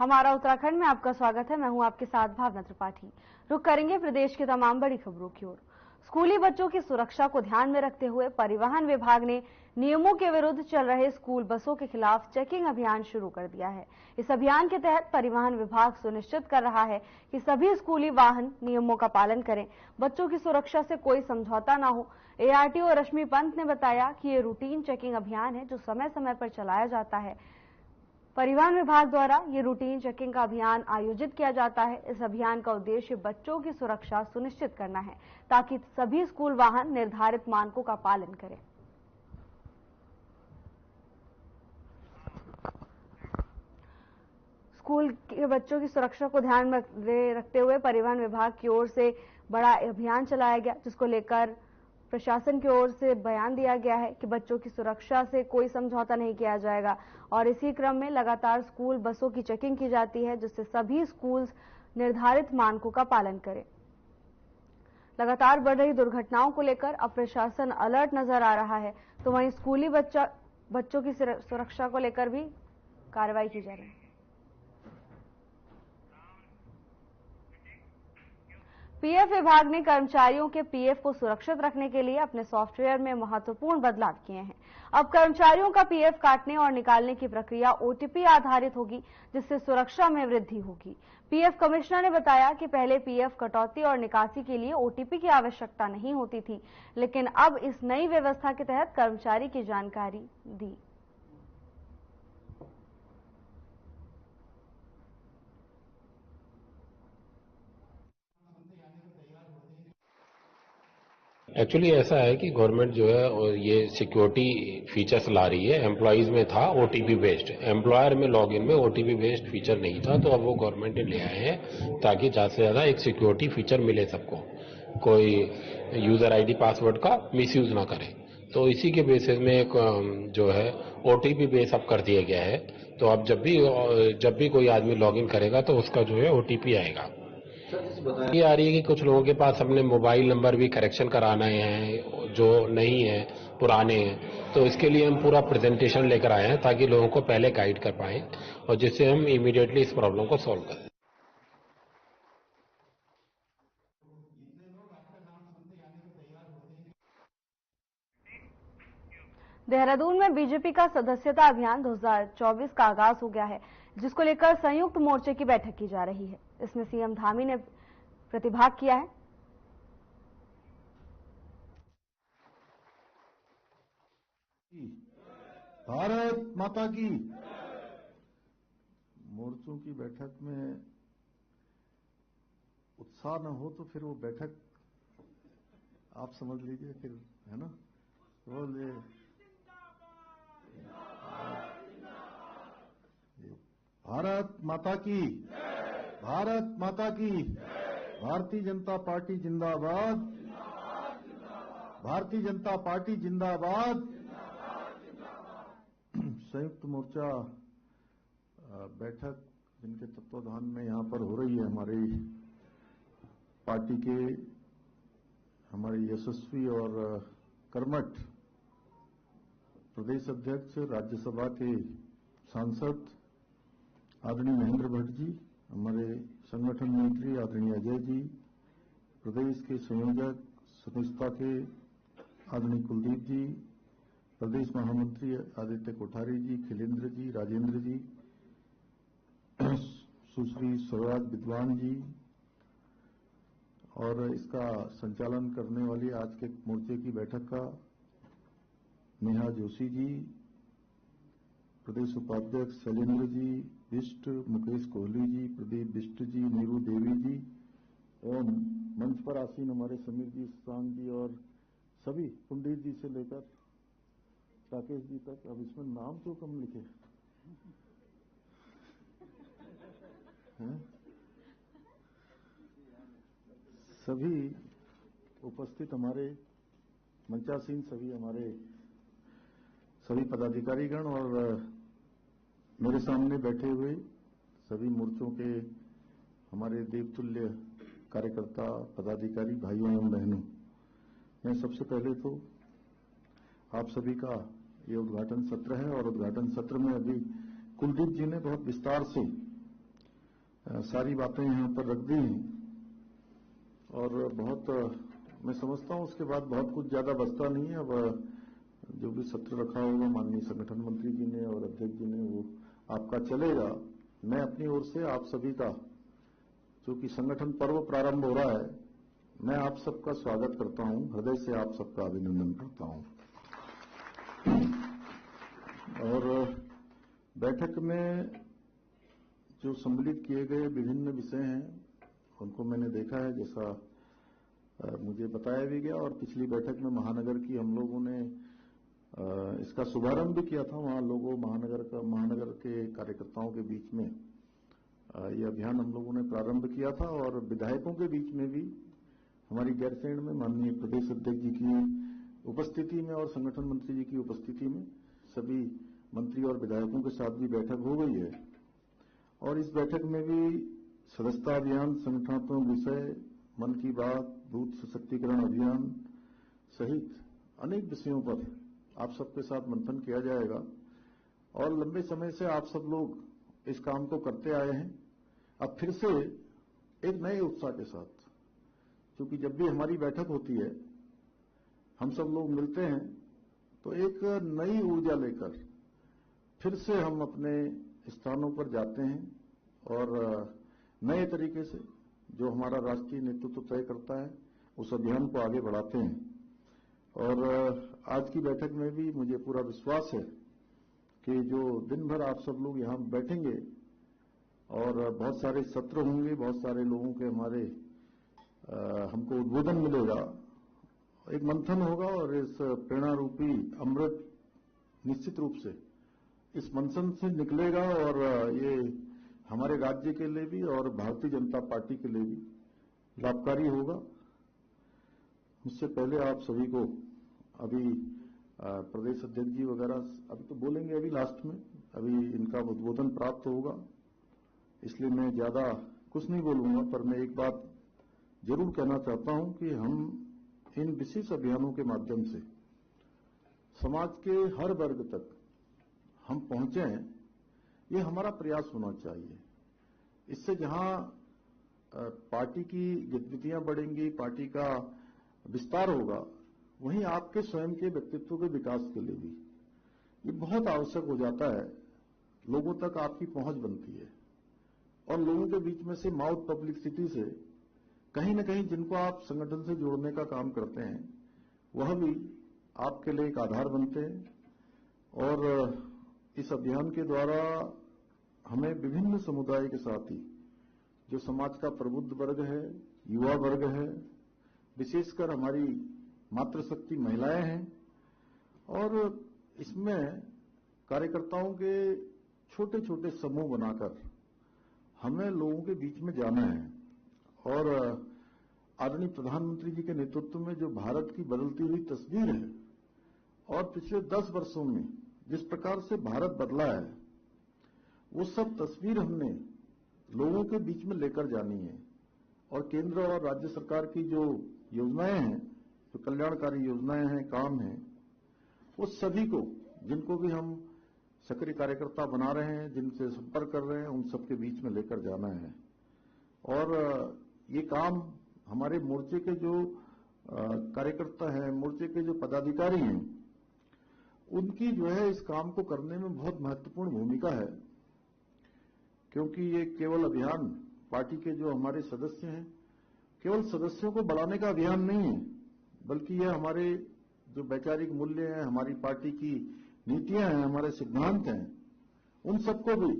हमारा उत्तराखंड में आपका स्वागत है। मैं हूं आपके साथ भावना त्रिपाठी। रुक करेंगे प्रदेश की तमाम बड़ी खबरों की ओर। स्कूली बच्चों की सुरक्षा को ध्यान में रखते हुए परिवहन विभाग ने नियमों के विरुद्ध चल रहे स्कूल बसों के खिलाफ चेकिंग अभियान शुरू कर दिया है। इस अभियान के तहत परिवहन विभाग सुनिश्चित कर रहा है कि सभी स्कूली वाहन नियमों का पालन करें, बच्चों की सुरक्षा से कोई समझौता न हो। ARTO रश्मि पंत ने बताया कि ये रूटीन चेकिंग अभियान है जो समय समय पर चलाया जाता है। परिवहन विभाग द्वारा ये रूटीन चेकिंग का अभियान आयोजित किया जाता है। इस अभियान का उद्देश्य बच्चों की सुरक्षा सुनिश्चित करना है ताकि सभी स्कूल वाहन निर्धारित मानकों का पालन करें। स्कूल के बच्चों की सुरक्षा को ध्यान में रखते हुए परिवहन विभाग की ओर से बड़ा अभियान चलाया गया, जिसको लेकर प्रशासन की ओर से बयान दिया गया है कि बच्चों की सुरक्षा से कोई समझौता नहीं किया जाएगा और इसी क्रम में लगातार स्कूल बसों की चेकिंग की जाती है, जिससे सभी स्कूल निर्धारित मानकों का पालन करें। लगातार बढ़ रही दुर्घटनाओं को लेकर अब प्रशासन अलर्ट नजर आ रहा है, तो वहीं स्कूली बच्चों की सुरक्षा को लेकर भी कार्रवाई की जा रही है। पीएफ विभाग ने कर्मचारियों के पीएफ को सुरक्षित रखने के लिए अपने सॉफ्टवेयर में महत्वपूर्ण बदलाव किए हैं। अब कर्मचारियों का पीएफ काटने और निकालने की प्रक्रिया OTP आधारित होगी, जिससे सुरक्षा में वृद्धि होगी। पीएफ कमिश्नर ने बताया कि पहले पीएफ कटौती और निकासी के लिए OTP की आवश्यकता नहीं होती थी, लेकिन अब इस नई व्यवस्था के तहत कर्मचारी की जानकारी दी। एक्चुअली ऐसा है कि गवर्नमेंट जो है और ये सिक्योरिटी फीचर्स ला रही है। एम्प्लॉइज में था OTP बेस्ड, एम्प्लॉयर में लॉगिन में OTP बेस्ड फीचर नहीं था, तो अब वो गवर्नमेंट ने ले आए हैं ताकि ज़्यादा से ज़्यादा एक सिक्योरिटी फीचर मिले सबको, कोई यूजर ID पासवर्ड का मिसयूज ना करे। तो इसी के बेसिस में एक जो है OTP बेस अब कर दिया गया है। तो अब जब भी कोई आदमी लॉगिन करेगा तो उसका जो है OTP आएगा। ये आ रही है कि कुछ लोगों के पास अपने मोबाइल नंबर भी करेक्शन कराना है जो नहीं है, पुराने हैं, तो इसके लिए हम पूरा प्रेजेंटेशन लेकर आए हैं ताकि लोगों को पहले गाइड कर पाएं और जिससे हम इमीडिएटली इस प्रॉब्लम को सॉल्व करें। देहरादून में बीजेपी का सदस्यता अभियान 2024 का आगाज हो गया है, जिसको लेकर संयुक्त मोर्चे की बैठक की जा रही है। इसमें सीएम धामी ने प्रतिभाग किया है। भारत माता की। मोर्चों की बैठक में उत्साह न हो तो फिर वो बैठक आप समझ लीजिए, फिर है ना, बोलिए भारत माता की, भारत माता की। भारतीय जनता पार्टी जिंदाबाद, भारतीय जनता पार्टी जिंदाबाद। संयुक्त मोर्चा बैठक जिनके तत्वाधान में यहां पर हो रही है, हमारी पार्टी के हमारे यशस्वी और कर्मठ प्रदेश अध्यक्ष, राज्यसभा के सांसद आदरणीय महेंद्र भट्ट जी, हमारे संगठन मंत्री आदरणीय अजय जी, प्रदेश के संयोजक स्वतंत्रता के आदरणीय कुलदीप जी, प्रदेश महामंत्री आदित्य कोठारी जी, खिलेंद्र जी, राजेंद्र जी, सुश्री स्वराज विद्वान जी, और इसका संचालन करने वाली आज के मोर्चे की बैठक का नेहा जोशी जी, प्रदेश उपाध्यक्ष शैलेंद्र जी बिष्ट, मुकेश कोहली जी, प्रदीप बिष्ट जी, नीरू देवी जी एवं मंच पर आसीन हमारे समीर जी, सांग जी और सभी, पंडित जी से लेकर राकेश जी तक। अब इसमें नाम तो कम लिखे हैं। सभी उपस्थित हमारे मंचासीन सभी हमारे सभी पदाधिकारीगण और मेरे सामने बैठे हुए सभी मोर्चों के हमारे देवतुल्य कार्यकर्ता, पदाधिकारी, भाइयों एवं बहनों, मैं सबसे पहले तो आप सभी का ये उद्घाटन सत्र है और उद्घाटन सत्र में अभी कुलदीप जी ने बहुत विस्तार से सारी बातें यहाँ पर रख दी हैं और बहुत मैं समझता हूँ उसके बाद बहुत कुछ ज्यादा बचता नहीं है। अब जो भी सत्र रखा होगा माननीय संगठन मंत्री जी ने और अध्यक्ष जी ने वो आपका चलेगा। मैं अपनी ओर से आप सभी का जो कि संगठन पर्व प्रारंभ हो रहा है, मैं आप सबका स्वागत करता हूं, हृदय से आप सबका अभिनंदन करता हूं। और बैठक में जो सम्मिलित किए गए विभिन्न विषय हैं उनको मैंने देखा है, जैसा मुझे बताया भी गया। और पिछली बैठक में महानगर की हम लोगों ने इसका शुभारंभ भी किया था। वहां लोगों महानगर के कार्यकर्ताओं के बीच में ये अभियान हम लोगों ने प्रारंभ किया था और विधायकों के बीच में भी हमारी गैरसैंण में माननीय प्रदेश अध्यक्ष जी की उपस्थिति में और संगठन मंत्री जी की उपस्थिति में सभी मंत्री और विधायकों के साथ भी बैठक हो गई है। और इस बैठक में भी सदस्यता अभियान, संगठनात्मक विषय, मन की बात, बूथ सशक्तिकरण अभियान सहित अनेक विषयों पर आप सबके साथ मंथन किया जाएगा। और लंबे समय से आप सब लोग इस काम को करते आए हैं, अब फिर से एक नए उत्साह के साथ, क्योंकि जब भी हमारी बैठक होती है हम सब लोग मिलते हैं तो एक नई ऊर्जा लेकर फिर से हम अपने स्थानों पर जाते हैं और नए तरीके से जो हमारा राष्ट्रीय नेतृत्व तय करता है उस अभियान को आगे बढ़ाते हैं। और आज की बैठक में भी मुझे पूरा विश्वास है कि जो दिन भर आप सब लोग यहां बैठेंगे और बहुत सारे सत्र होंगे, बहुत सारे लोगों के हमारे हमको उद्बोधन मिलेगा, एक मंथन होगा और इस प्रेरणा रूपी अमृत निश्चित रूप से इस मंथन से निकलेगा और ये हमारे राज्य के लिए भी और भारतीय जनता पार्टी के लिए भी लाभकारी होगा। उससे पहले आप सभी को अभी प्रदेश अध्यक्ष जी वगैरह अभी तो बोलेंगे, अभी लास्ट में अभी इनका उद्बोधन प्राप्त होगा, इसलिए मैं ज्यादा कुछ नहीं बोलूंगा। पर मैं एक बात जरूर कहना चाहता हूं कि हम इन विशेष अभियानों के माध्यम से समाज के हर वर्ग तक हम पहुंचे हैं, ये हमारा प्रयास होना चाहिए। इससे जहां पार्टी की गतिविधियां बढ़ेंगी, पार्टी का विस्तार होगा, वहीं आपके स्वयं के व्यक्तित्व के विकास के लिए भी ये बहुत आवश्यक हो जाता है। लोगों तक आपकी पहुंच बनती है और लोगों के बीच में से माउथ पब्लिसिटी से कहीं न कहीं जिनको आप संगठन से जोड़ने का काम करते हैं वह भी आपके लिए एक आधार बनते हैं। और इस अभियान के द्वारा हमें विभिन्न समुदाय के साथ ही जो समाज का प्रबुद्ध वर्ग है, युवा वर्ग है, विशेषकर हमारी मातृशक्ति महिलाएं हैं, और इसमें कार्यकर्ताओं के छोटे छोटे समूह बनाकर हमें लोगों के बीच में जाना है। और आदरणीय प्रधानमंत्री जी के नेतृत्व में जो भारत की बदलती हुई तस्वीर है और पिछले 10 वर्षों में जिस प्रकार से भारत बदला है, वो सब तस्वीर हमने लोगों के बीच में लेकर जानी है। और केंद्र और राज्य सरकार की जो योजनाएं हैं, जो कल्याणकारी योजनाएं हैं, काम हैं, वो सभी को, जिनको भी हम सक्रिय कार्यकर्ता बना रहे हैं, जिनसे संपर्क कर रहे हैं, उन सबके बीच में लेकर जाना है। और ये काम हमारे मोर्चे के जो कार्यकर्ता हैं, मोर्चे के जो पदाधिकारी हैं, उनकी जो है इस काम को करने में बहुत महत्वपूर्ण भूमिका है। क्योंकि ये केवल अभियान पार्टी के जो हमारे सदस्य हैं, केवल सदस्यों को बढ़ाने का अभियान नहीं है, बल्कि यह हमारे जो वैचारिक मूल्य हैं, हमारी पार्टी की नीतियां हैं, हमारे सिद्धांत हैं, उन सबको भी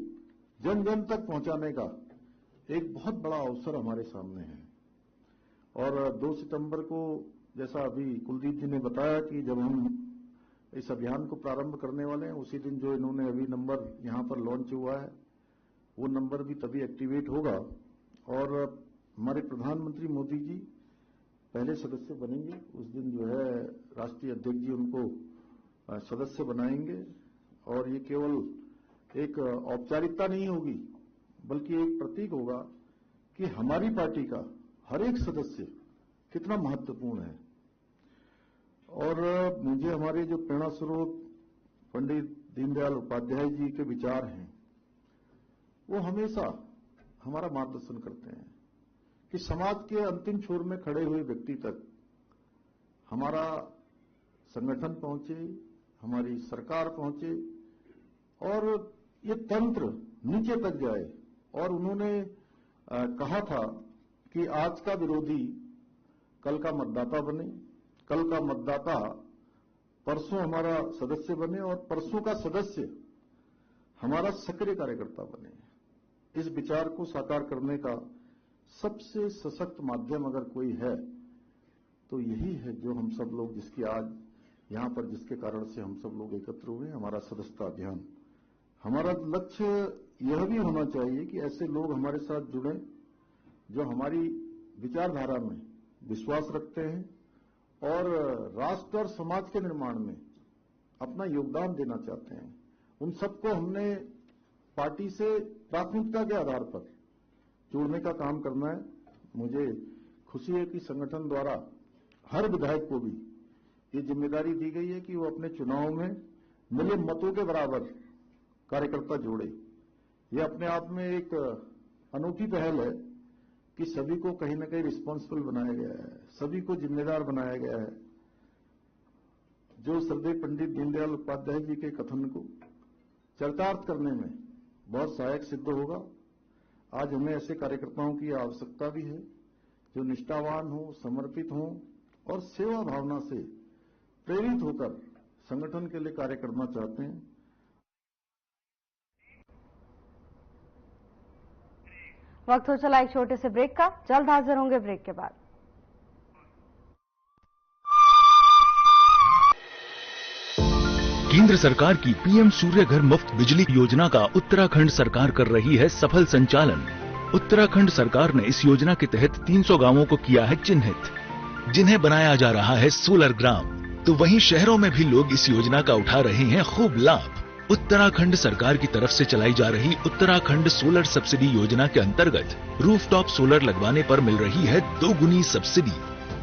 जन जन तक पहुंचाने का एक बहुत बड़ा अवसर हमारे सामने है। और 2 सितंबर को, जैसा अभी कुलदीप जी ने बताया कि जब हम इस अभियान को प्रारंभ करने वाले हैं, उसी दिन जो इन्होंने अभी नंबर यहां पर लॉन्च हुआ है, वो नंबर भी तभी एक्टिवेट होगा। और हमारे प्रधानमंत्री मोदी जी पहले सदस्य बनेंगे। उस दिन जो है राष्ट्रीय अध्यक्ष जी उनको सदस्य बनाएंगे। और ये केवल एक औपचारिकता नहीं होगी, बल्कि एक प्रतीक होगा कि हमारी पार्टी का हर एक सदस्य कितना महत्वपूर्ण है। और मुझे हमारे जो प्रेरणा स्रोत पंडित दीनदयाल उपाध्याय जी के विचार हैं, वो हमेशा हमारा मार्गदर्शन करते हैं कि समाज के अंतिम छोर में खड़े हुए व्यक्ति तक हमारा संगठन पहुंचे, हमारी सरकार पहुंचे और ये तंत्र नीचे तक जाए। और उन्होंने कहा था कि आज का विरोधी कल का मतदाता बने, कल का मतदाता परसों हमारा सदस्य बने और परसों का सदस्य हमारा सक्रिय कार्यकर्ता बने। इस विचार को साकार करने का सबसे सशक्त माध्यम अगर कोई है तो यही है जो हम सब लोग, जिसकी आज यहां पर जिसके कारण से हम सब लोग एकत्र हुए, हमारा सदस्यता अभियान। हमारा लक्ष्य यह भी होना चाहिए कि ऐसे लोग हमारे साथ जुड़ें जो हमारी विचारधारा में विश्वास रखते हैं और राष्ट्र और समाज के निर्माण में अपना योगदान देना चाहते हैं। उन सबको हमने पार्टी से प्राथमिकता के आधार पर जोड़ने का काम करना है। मुझे खुशी है कि संगठन द्वारा हर विधायक को भी ये जिम्मेदारी दी गई है कि वो अपने चुनाव में मिले मतों के बराबर कार्यकर्ता जोड़े। ये अपने आप में एक अनूठी पहल है कि सभी को कहीं न कहीं रिस्पॉन्सिबल बनाया गया है, सभी को जिम्मेदार बनाया गया है, जो श्रद्धेय पंडित दीनदयाल उपाध्याय जी के कथन को चरितार्थ करने में बहुत सहायक सिद्ध होगा। आज हमें ऐसे कार्यकर्ताओं की आवश्यकता भी है जो निष्ठावान हो, समर्पित हो और सेवा भावना से प्रेरित होकर संगठन के लिए कार्य करना चाहते हैं। वक्त हो चला एक छोटे से ब्रेक का, जल्द हाजिर होंगे ब्रेक के बाद। केंद्र सरकार की पीएम सूर्य घर मुफ्त बिजली योजना का उत्तराखंड सरकार कर रही है सफल संचालन। उत्तराखंड सरकार ने इस योजना के तहत 300 गांवों को किया है चिन्हित, जिन्हें बनाया जा रहा है सोलर ग्राम। तो वहीं शहरों में भी लोग इस योजना का उठा रहे हैं खूब लाभ। उत्तराखंड सरकार की तरफ से चलाई जा रही उत्तराखंड सोलर सब्सिडी योजना के अंतर्गत रूफटॉप सोलर लगवाने पर मिल रही है 2 गुनी सब्सिडी।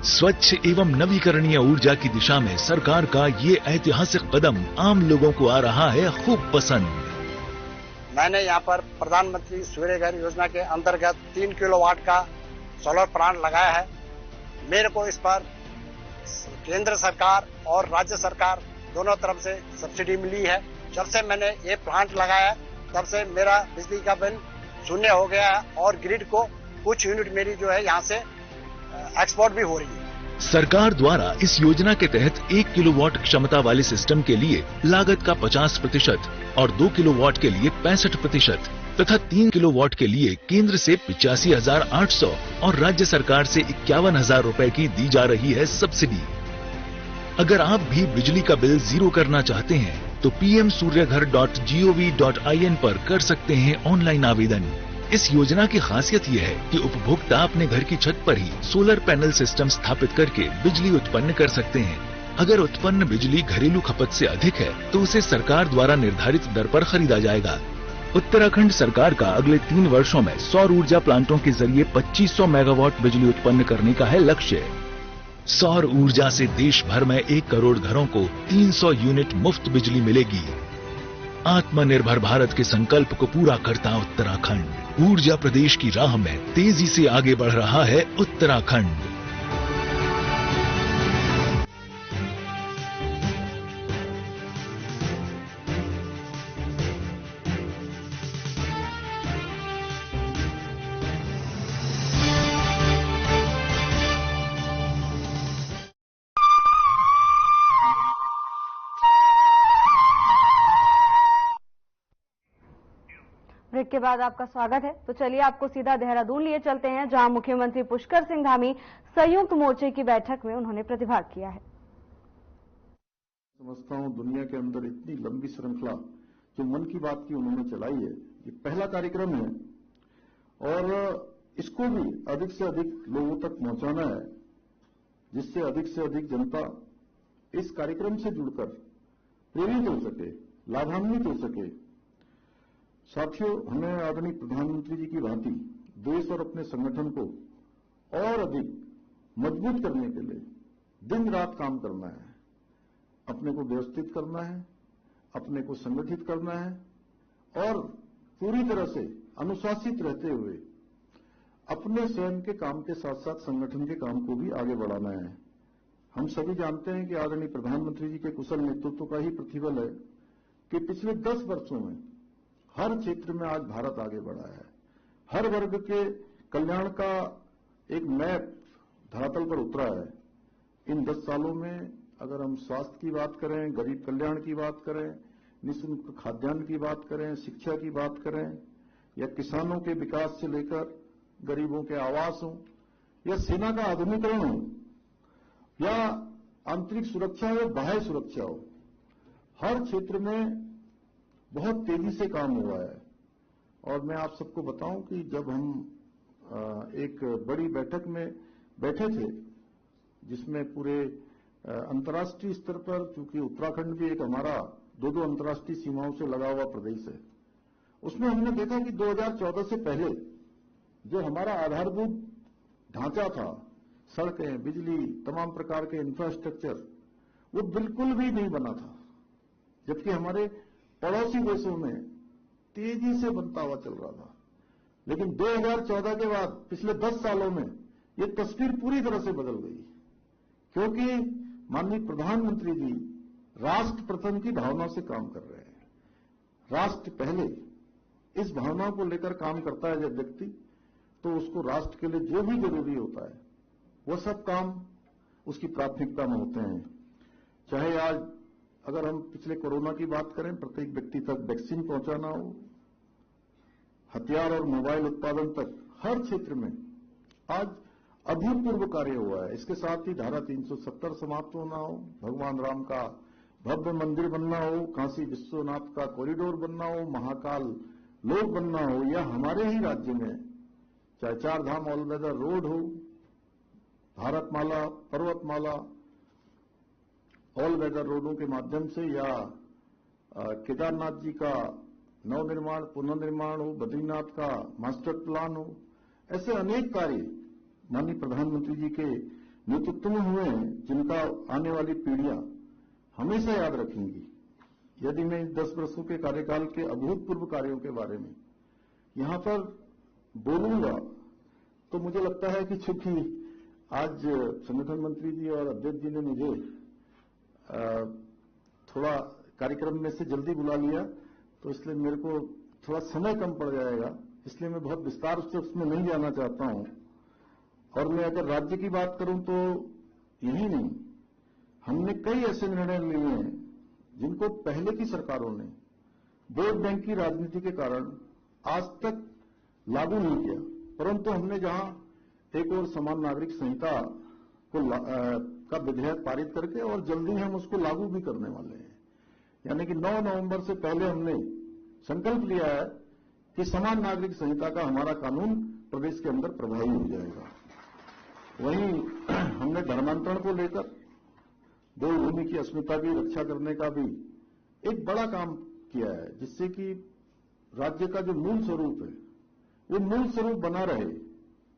स्वच्छ एवं नवीकरणीय ऊर्जा की दिशा में सरकार का ये ऐतिहासिक कदम आम लोगों को आ रहा है खूब पसंद। मैंने यहाँ पर प्रधानमंत्री सूर्य घर योजना के अंतर्गत 3 किलोवाट का सोलर प्लांट लगाया है। मेरे को इस पर केंद्र सरकार और राज्य सरकार दोनों तरफ से सब्सिडी मिली है। जब से मैंने ये प्लांट लगाया तब से मेरा बिजली का बिल शून्य हो गया है और ग्रिड को कुछ यूनिट मेरी जो है यहाँ से एक्सपोर्ट भी हो रही है। सरकार द्वारा इस योजना के तहत 1 किलोवाट क्षमता वाले सिस्टम के लिए लागत का 50% और 2 किलोवाट के लिए 65% तथा 3 किलोवाट के लिए केंद्र से 85,800 और राज्य सरकार से 51,000 रुपए की दी जा रही है सब्सिडी। अगर आप भी बिजली का बिल जीरो करना चाहते हैं तो pmsuryaghar.gov.in पर कर सकते हैं ऑनलाइन आवेदन। इस योजना की खासियत यह है कि उपभोक्ता अपने घर की छत पर ही सोलर पैनल सिस्टम स्थापित करके बिजली उत्पन्न कर सकते हैं। अगर उत्पन्न बिजली घरेलू खपत से अधिक है तो उसे सरकार द्वारा निर्धारित दर पर खरीदा जाएगा। उत्तराखंड सरकार का अगले 3 वर्षों में सौर ऊर्जा प्लांटों के जरिए 2500 मेगावाट बिजली उत्पन्न करने का है लक्ष्य। सौर ऊर्जा से देश भर में 1 करोड़ घरों को 300 यूनिट मुफ्त बिजली मिलेगी। आत्मनिर्भर भारत के संकल्प को पूरा करता उत्तराखंड। ऊर्जा प्रदेश की राह में तेजी से आगे बढ़ रहा है उत्तराखंड। ब्रेक के बाद आपका स्वागत है। तो चलिए आपको सीधा देहरादून लिए चलते हैं, जहां मुख्यमंत्री पुष्कर सिंह धामी संयुक्त मोर्चे की बैठक में उन्होंने प्रतिभाग किया है। समझता हूं दुनिया के अंदर इतनी लंबी श्रृंखला जो मन की बात की उन्होंने चलाई है, ये पहला कार्यक्रम है और इसको भी अधिक से अधिक लोगों तक पहुंचाना है, जिससे अधिक से अधिक जनता इस कार्यक्रम से जुड़कर प्रेरित हो सके, लाभान्वित हो सके। साथियों, हमें आदरणीय प्रधानमंत्री जी की भांति देश और अपने संगठन को और अधिक मजबूत करने के लिए दिन रात काम करना है। अपने को व्यवस्थित करना है, अपने को संगठित करना है और पूरी तरह से अनुशासित रहते हुए अपने स्वयं के काम के साथ साथ संगठन के काम को भी आगे बढ़ाना है। हम सभी जानते हैं कि आदरणीय प्रधानमंत्री जी के कुशल नेतृत्व का ही प्रतिफल है कि पिछले 10 वर्षों में हर क्षेत्र में आज भारत आगे बढ़ा है। हर वर्ग के कल्याण का एक मैप धरातल पर उतरा है। इन 10 सालों में अगर हम स्वास्थ्य की बात करें, गरीब कल्याण की बात करें, निःशुल्क खाद्यान्न की बात करें, शिक्षा की बात करें, या किसानों के विकास से लेकर गरीबों के आवास हो, या सेना का आधुनिकीकरण हो, या आंतरिक सुरक्षा हो, बाह्य सुरक्षा हो, हर क्षेत्र में बहुत तेजी से काम हुआ है। और मैं आप सबको बताऊं कि जब हम एक बड़ी बैठक में बैठे थे, जिसमें पूरे अंतर्राष्ट्रीय स्तर पर, चूंकि उत्तराखंड भी एक हमारा 2 अंतर्राष्ट्रीय सीमाओं से लगा हुआ प्रदेश है, उसमें हमने देखा कि 2014 से पहले जो हमारा आधारभूत ढांचा था, सड़कें, बिजली, तमाम प्रकार के इंफ्रास्ट्रक्चर, वो बिल्कुल भी नहीं बना था, जबकि हमारे पड़ोसी देशों में तेजी से बनता हुआ चल रहा था। लेकिन 2014 के बाद पिछले 10 सालों में ये तस्वीर पूरी तरह से बदल गई, क्योंकि माननीय प्रधानमंत्री जी राष्ट्र प्रथम की भावना से काम कर रहे हैं। राष्ट्र पहले, इस भावना को लेकर काम करता है जब व्यक्ति, तो उसको राष्ट्र के लिए जो भी जरूरी होता है वो सब काम उसकी प्राथमिकता में होते हैं। चाहे आज अगर हम पिछले कोरोना की बात करें, प्रत्येक व्यक्ति तक वैक्सीन पहुंचाना हो, हथियार और मोबाइल उत्पादन तक, हर क्षेत्र में आज अभूतपूर्व कार्य हुआ है। इसके साथ ही धारा 370 समाप्त होना हो, भगवान राम का भव्य मंदिर बनना हो, काशी विश्वनाथ का कॉरिडोर बनना हो, महाकाल लोक बनना हो, या हमारे ही राज्य में चाहे 4 धाम ऑल वेदर रोड हो, भारतमाला, पर्वतमाला ऑल वेदर रोडों के माध्यम से, या केदारनाथ जी का नवनिर्माण, पुनर्निर्माण हो, बद्रीनाथ का मास्टर प्लान हो, ऐसे अनेक कार्य माननीय प्रधानमंत्री जी के नेतृत्व में हुए हैं, जिनका आने वाली पीढ़ियां हमेशा याद रखेंगी। यदि मैं 10 वर्षों के कार्यकाल के अभूतपूर्व कार्यों के बारे में यहां पर बोलूंगा, तो मुझे लगता है कि चूंकि आज संगठन मंत्री जी और अध्यक्ष जी ने मुझे थोड़ा कार्यक्रम में से जल्दी बुला लिया, तो इसलिए मेरे को थोड़ा समय कम पड़ जाएगा, इसलिए मैं बहुत विस्तार से उसमें नहीं जाना चाहता हूं। और मैं अगर राज्य की बात करूं तो यही नहीं, हमने कई ऐसे निर्णय लिए हैं जिनको पहले की सरकारों ने वोट बैंक की राजनीति के कारण आज तक लागू नहीं किया, परंतु हमने जहां एक और समान नागरिक संहिता को का विधेयक पारित करके और जल्दी हम उसको लागू भी करने वाले हैं। यानी कि 9 नवंबर से पहले हमने संकल्प लिया है कि समान नागरिक संहिता का हमारा कानून प्रदेश के अंदर प्रभावी हो जाएगा। वहीं हमने धर्मांतरण को लेकर देवभूमि की अस्मिता की रक्षा करने का भी एक बड़ा काम किया है, जिससे कि राज्य का जो मूल स्वरूप है वो मूल स्वरूप बना रहे,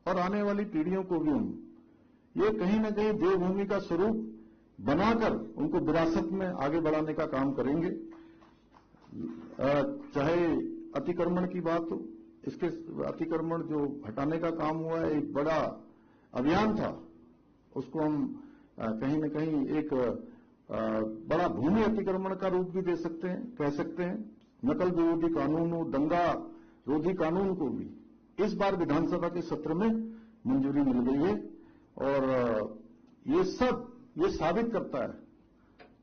और आने वाली पीढ़ियों को भी हम ये कहीं न कहीं देवभूमि का स्वरूप बनाकर उनको विरासत में आगे बढ़ाने का काम करेंगे। चाहे अतिक्रमण की बात हो, इसके अतिक्रमण जो हटाने का काम हुआ है, एक बड़ा अभियान था, उसको हम कहीं न कहीं एक बड़ा भूमि अतिक्रमण का रूप भी दे सकते हैं, कह सकते हैं। नकल विरोधी कानून हो, दंगा रोधी कानून को भी इस बार विधानसभा के सत्र में मंजूरी मिल गई है, और ये सब ये साबित करता है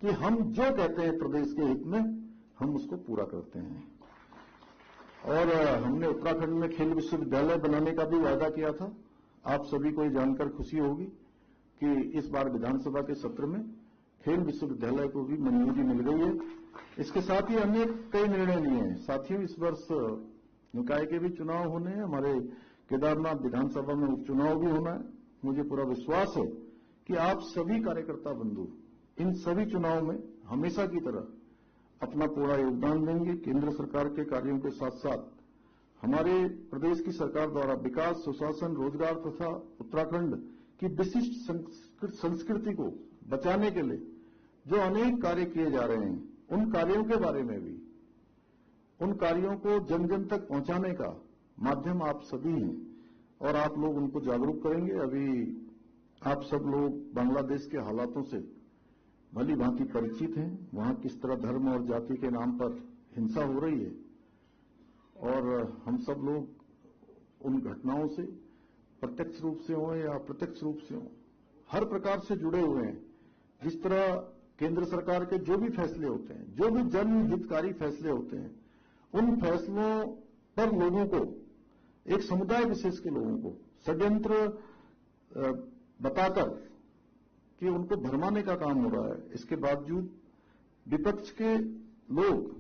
कि हम जो कहते हैं प्रदेश के हित में, हम उसको पूरा करते हैं। और हमने उत्तराखंड में खेल विश्वविद्यालय बनाने का भी वायदा किया था। आप सभी को ये जानकर खुशी होगी कि इस बार विधानसभा के सत्र में खेल विश्वविद्यालय को भी मंजूरी मिल गई है। इसके साथ ही हमने कई निर्णय लिए हैं। साथियों, इस वर्ष निकाय के भी चुनाव होने हैं, हमारे केदारनाथ विधानसभा में उपचुनाव भी होना है। मुझे पूरा विश्वास है कि आप सभी कार्यकर्ता बंधु इन सभी चुनावों में हमेशा की तरह अपना पूरा योगदान देंगे। केंद्र सरकार के कार्यों के साथ साथ हमारे प्रदेश की सरकार द्वारा विकास, सुशासन, रोजगार तथा उत्तराखंड की विशिष्ट संस्कृति को बचाने के लिए जो अनेक कार्य किए जा रहे हैं, उन कार्यों के बारे में भी, उन कार्यों को जन जन तक पहुंचाने का माध्यम आप सभी हैं। और आप लोग उनको जागरूक करेंगे। अभी आप सब लोग बांग्लादेश के हालातों से भली भांति परिचित हैं। वहां किस तरह धर्म और जाति के नाम पर हिंसा हो रही है, और हम सब लोग उन घटनाओं से प्रत्यक्ष रूप से हो या अप्रत्यक्ष रूप से हो, हर प्रकार से जुड़े हुए हैं। जिस तरह केंद्र सरकार के जो भी फैसले होते हैं, जो भी जनहितकारी फैसले होते हैं, उन फैसलों पर लोगों को, एक समुदाय विशेष के लोगों को षड्यंत्र बताकर कि उनको भरमाने का काम हो रहा है। इसके बावजूद विपक्ष के लोग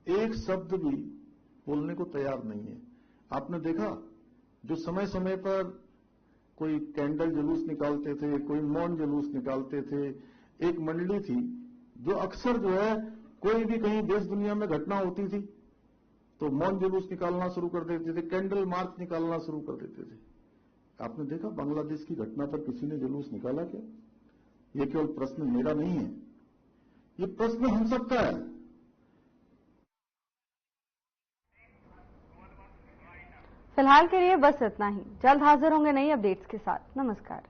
एक शब्द भी बोलने को तैयार नहीं है। आपने देखा, जो समय समय पर कोई कैंडल जुलूस निकालते थे, कोई मौन जुलूस निकालते थे। एक मंडली थी जो अक्सर जो है, कोई भी कहीं देश दुनिया में घटना होती थी तो मौन जुलूस निकालना शुरू कर देते थे, कैंडल मार्च निकालना शुरू कर देते थे। आपने देखा बांग्लादेश की घटना पर किसी ने जुलूस निकाला क्या? ये केवल प्रश्न मेरा नहीं है, ये प्रश्न हम सबका है। फिलहाल के लिए बस इतना ही। जल्द हाजिर होंगे नई अपडेट्स के साथ। नमस्कार।